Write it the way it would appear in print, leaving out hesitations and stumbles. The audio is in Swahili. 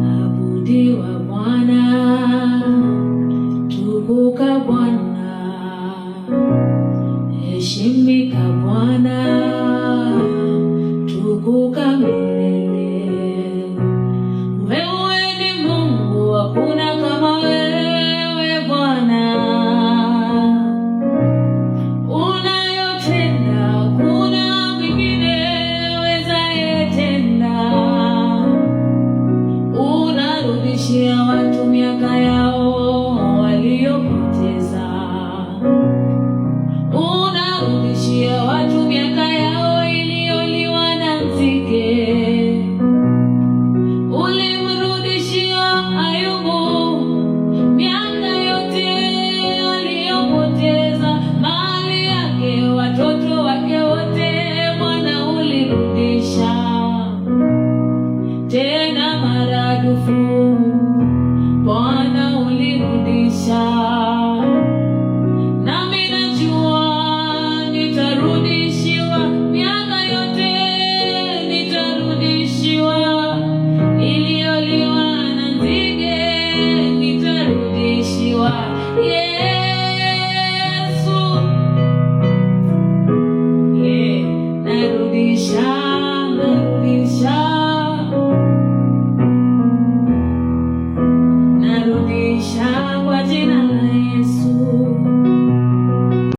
Abudiwa Bwana, tukuka Bwana, heshimika Bwana, tukuka milele. Wewe ni Mungu, hakuna kama wewe Bwana. Unayotenda hakuna mwingine awezaye tenda. Unarudishia watu miaka yao waliopoteza. Unarudishia watu miaka yao iliyoliwa na nzige. Ulimrudishia Ayubu miaka yote aliyopoteza, mali yake, watoto wake wote, Bwana ulirudisha tena maradufu. Bwana ulirudisha, nami najua nitarudishiwa miaka yote, nitarudishiwa iliyoliwa na nzige, nitarudishiwa.